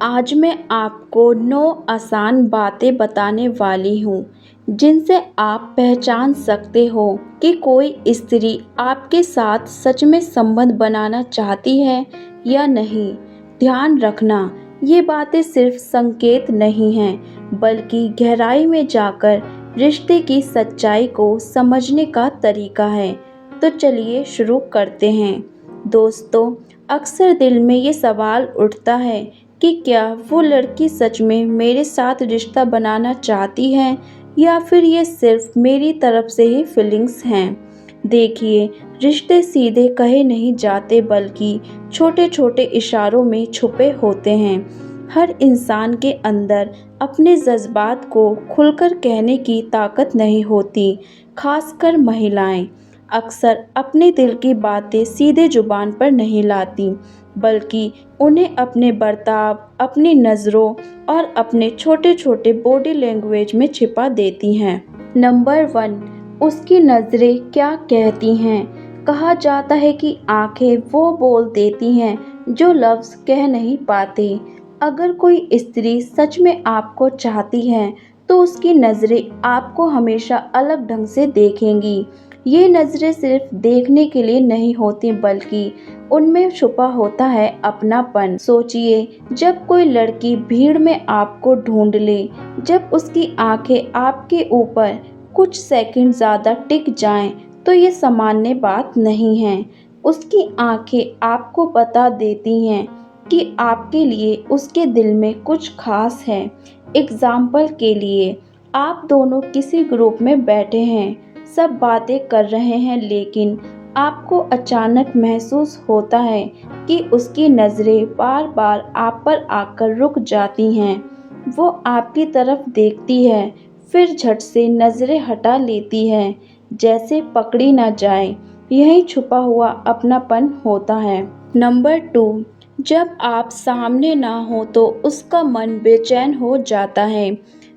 आज मैं आपको 9 आसान बातें बताने वाली हूँ जिनसे आप पहचान सकते हो कि कोई स्त्री आपके साथ सच में संबंध बनाना चाहती है या नहीं। ध्यान रखना, ये बातें सिर्फ संकेत नहीं हैं बल्कि गहराई में जाकर रिश्ते की सच्चाई को समझने का तरीका है। तो चलिए शुरू करते हैं। दोस्तों, अक्सर दिल में ये सवाल उठता है कि क्या वो लड़की सच में मेरे साथ रिश्ता बनाना चाहती है या फिर ये सिर्फ मेरी तरफ से ही फीलिंग्स हैं। देखिए, रिश्ते सीधे कहे नहीं जाते बल्कि छोटे छोटे इशारों में छुपे होते हैं। हर इंसान के अंदर अपने जज्बात को खुलकर कहने की ताकत नहीं होती। खासकर महिलाएं अक्सर अपने दिल की बातें सीधे जुबान पर नहीं लाती, बल्कि उन्हें अपने बर्ताव, अपनी नज़रों और अपने छोटे छोटे बॉडी लैंग्वेज में छिपा देती हैं। नंबर 1, उसकी नज़रें क्या कहती हैं। कहा जाता है कि आंखें वो बोल देती हैं जो लफ्ज़ कह नहीं पाते। अगर कोई स्त्री सच में आपको चाहती है तो उसकी नज़रें आपको हमेशा अलग ढंग से देखेंगी। ये नज़रें सिर्फ देखने के लिए नहीं होती बल्कि उनमें छुपा होता है अपनापन। सोचिए, जब कोई लड़की भीड़ में आपको ढूंढ ले, जब उसकी आंखें आपके ऊपर कुछ सेकंड ज़्यादा टिक जाएं, तो ये सामान्य बात नहीं है। उसकी आंखें आपको बता देती हैं कि आपके लिए उसके दिल में कुछ खास है। एग्जाम्पल के लिए, आप दोनों किसी ग्रुप में बैठे हैं, सब बातें कर रहे हैं, लेकिन आपको अचानक महसूस होता है कि उसकी नज़रें बार बार आप पर आकर रुक जाती हैं। वो आपकी तरफ देखती है, फिर झट से नज़रें हटा लेती है, जैसे पकड़ी ना जाए। यही छुपा हुआ अपनापन होता है। नंबर 2, जब आप सामने ना हो तो उसका मन बेचैन हो जाता है।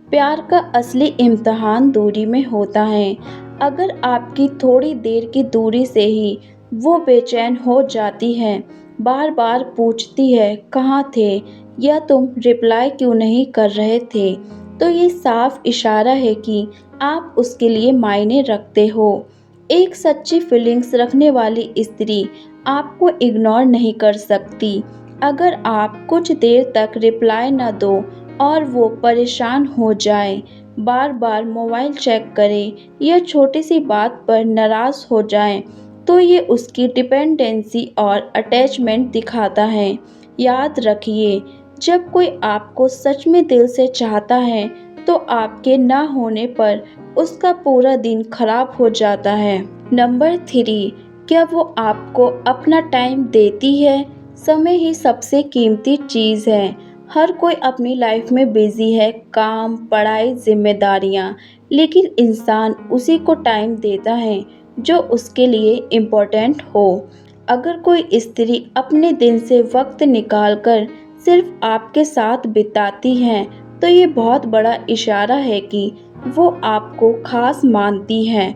प्यार का असली इम्तिहान दूरी में होता है। अगर आपकी थोड़ी देर की दूरी से ही वो बेचैन हो जाती है, बार बार पूछती है कहाँ थे या तुम रिप्लाई क्यों नहीं कर रहे थे, तो ये साफ इशारा है कि आप उसके लिए मायने रखते हो। एक सच्ची फीलिंग्स रखने वाली स्त्री आपको इग्नोर नहीं कर सकती। अगर आप कुछ देर तक रिप्लाई न दो और वो परेशान हो जाए, बार बार मोबाइल चेक करे या छोटी सी बात पर नाराज़ हो जाए, तो ये उसकी डिपेंडेंसी और अटैचमेंट दिखाता है। याद रखिए, जब कोई आपको सच में दिल से चाहता है तो आपके ना होने पर उसका पूरा दिन खराब हो जाता है। नंबर 3, क्या वो आपको अपना टाइम देती है। समय ही सबसे कीमती चीज़ है। हर कोई अपनी लाइफ में बिजी है, काम, पढ़ाई, जिम्मेदारियाँ, लेकिन इंसान उसी को टाइम देता है जो उसके लिए इम्पोर्टेंट हो। अगर कोई स्त्री अपने दिन से वक्त निकालकर सिर्फ आपके साथ बिताती है, तो ये बहुत बड़ा इशारा है कि वो आपको खास मानती है।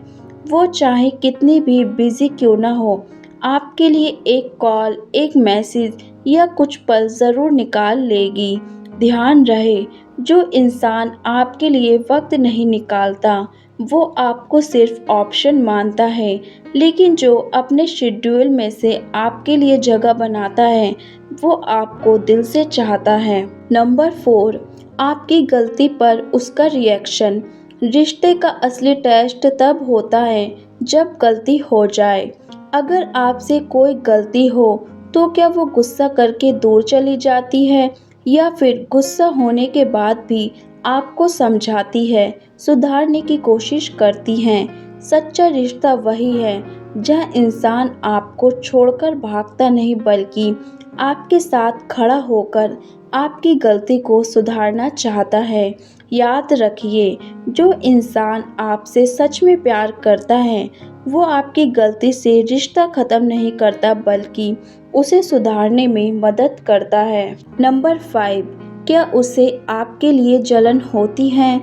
वो चाहे कितनी भी बिजी क्यों ना हो, आपके लिए एक कॉल, एक मैसेज या कुछ पल ज़रूर निकाल लेगी। ध्यान रहे, जो इंसान आपके लिए वक्त नहीं निकालता वो आपको सिर्फ ऑप्शन मानता है, लेकिन जो अपने शेड्यूल में से आपके लिए जगह बनाता है वो आपको दिल से चाहता है। नंबर 4, आपकी गलती पर उसका रिएक्शन। रिश्ते का असली टेस्ट तब होता है जब गलती हो जाए। अगर आपसे कोई गलती हो तो क्या वो गुस्सा करके दूर चली जाती है या फिर गुस्सा होने के बाद भी आपको समझाती है, सुधारने की कोशिश करती हैं। सच्चा रिश्ता वही है जहाँ इंसान आपको छोड़कर भागता नहीं बल्कि आपके साथ खड़ा होकर आपकी गलती को सुधारना चाहता है। याद रखिए, जो इंसान आपसे सच में प्यार करता है वो आपकी गलती से रिश्ता ख़त्म नहीं करता बल्कि उसे सुधारने में मदद करता है। नंबर 5, क्या उसे आपके लिए जलन होती है।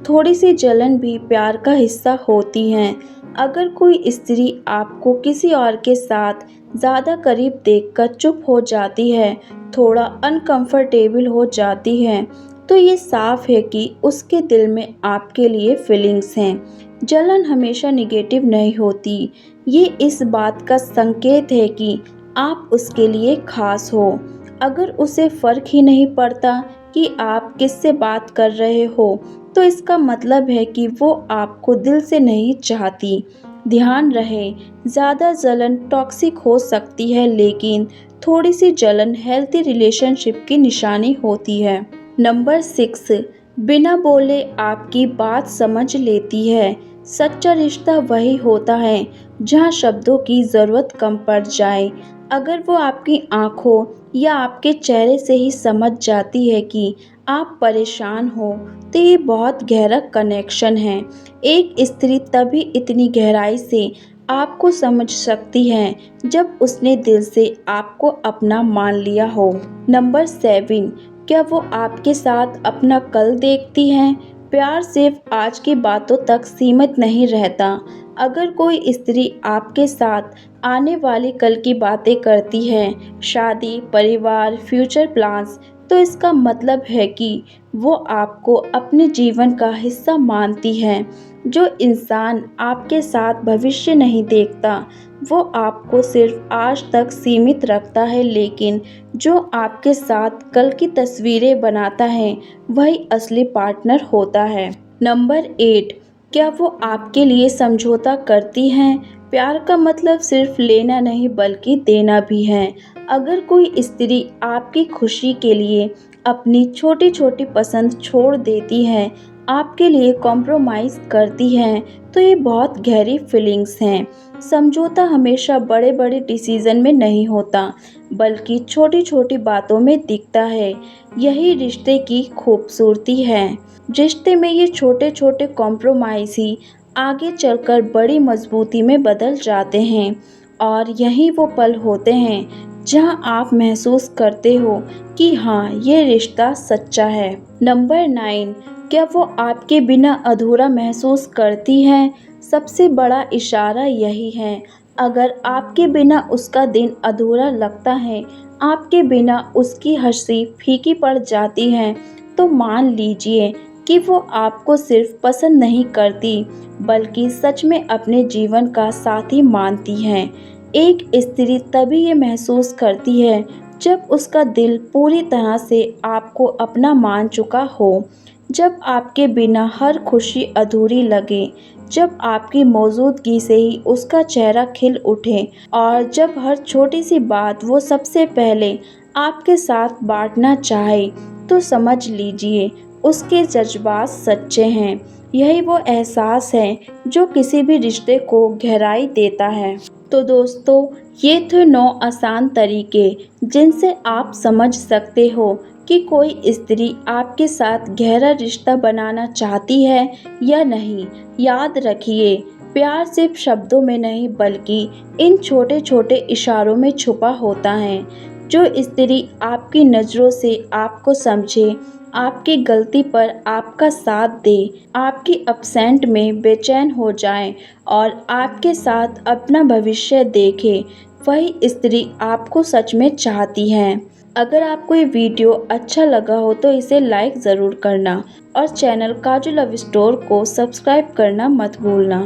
थोड़ी सी जलन भी प्यार का हिस्सा होती है। अगर कोई स्त्री आपको किसी और के साथ ज़्यादा करीब देखकर चुप हो जाती है थोड़ा अनकंफर्टेबल हो जाती हैं, तो ये साफ है कि उसके दिल में आपके लिए फीलिंग्स हैं। जलन हमेशा निगेटिव नहीं होती, ये इस बात का संकेत है कि आप उसके लिए खास हो। अगर उसे फ़र्क ही नहीं पड़ता कि आप किससे बात कर रहे हो, तो इसका मतलब है कि वो आपको दिल से नहीं चाहती। ध्यान रहे, ज़्यादा जलन टॉक्सिक हो सकती है, लेकिन थोड़ी सी जलन हेल्थी रिलेशनशिप की निशानी होती है। नंबर 6, बिना बोले आपकी बात समझ लेती है। सच्चा रिश्ता वही होता है जहाँ शब्दों की ज़रूरत कम पड़ जाए। अगर वो आपकी आंखों या आपके चेहरे से ही समझ जाती है कि आप परेशान हो, तो ये बहुत गहरा कनेक्शन है। एक स्त्री तभी इतनी गहराई से आपको समझ सकती है जब उसने दिल से आपको अपना मान लिया हो। नंबर 7, क्या वो आपके साथ अपना कल देखती हैं? प्यार सिर्फ आज की बातों तक सीमित नहीं रहता। अगर कोई स्त्री आपके साथ आने वाली कल की बातें करती है, शादी, परिवार, फ्यूचर प्लान्स, तो इसका मतलब है कि वो आपको अपने जीवन का हिस्सा मानती है। जो इंसान आपके साथ भविष्य नहीं देखता, वो आपको सिर्फ आज तक सीमित रखता है, लेकिन जो आपके साथ कल की तस्वीरें बनाता है, वही असली पार्टनर होता है। नंबर 8, क्या वो आपके लिए समझौता करती हैं? प्यार का मतलब सिर्फ लेना नहीं बल्कि देना भी है। अगर कोई स्त्री आपकी खुशी के लिए अपनी छोटी छोटी पसंद छोड़ देती है, आपके लिए कॉम्प्रोमाइज़ करती हैं, तो ये बहुत गहरी फीलिंग्स हैं। समझौता हमेशा बड़े बड़े डिसीजन में नहीं होता, बल्कि छोटी छोटी बातों में दिखता है। यही रिश्ते की खूबसूरती है। रिश्ते में ये छोटे छोटे कॉम्प्रोमाइज़ ही आगे चलकर बड़ी मजबूती में बदल जाते हैं, और यही वो पल होते हैं जहां आप महसूस करते हो कि हाँ, ये रिश्ता सच्चा है। नंबर 9, क्या वो आपके बिना अधूरा महसूस करती हैं? सबसे बड़ा इशारा यही है। अगर आपके बिना उसका दिन अधूरा लगता है, आपके बिना उसकी हंसी फीकी पड़ जाती है, तो मान लीजिए कि वो आपको सिर्फ पसंद नहीं करती, बल्कि सच में अपने जीवन का साथी मानती हैं। एक स्त्री तभी ये महसूस करती है जब उसका दिल पूरी तरह से आपको अपना मान चुका हो, जब आपके बिना हर खुशी अधूरी लगे, जब आपकी मौजूदगी से ही उसका चेहरा खिल उठे, और जब हर छोटी सी बात वो सबसे पहले आपके साथ बांटना चाहे, तो समझ लीजिए उसके जज्बात सच्चे हैं। यही वो एहसास है जो किसी भी रिश्ते को गहराई देता है। तो दोस्तों, ये थे 9 आसान तरीके जिनसे आप समझ सकते हो कि कोई स्त्री आपके साथ गहरा रिश्ता बनाना चाहती है या नहीं। याद रखिए, प्यार सिर्फ शब्दों में नहीं बल्कि इन छोटे छोटे इशारों में छुपा होता है। जो स्त्री आपकी नज़रों से आपको समझे, आपकी गलती पर आपका साथ दे, आपकी अपसेंट में बेचैन हो जाए और आपके साथ अपना भविष्य देखे, वही स्त्री आपको सच में चाहती है। अगर आपको ये वीडियो अच्छा लगा हो तो इसे लाइक ज़रूर करना, और चैनल काजू लव स्टोर को सब्सक्राइब करना मत भूलना।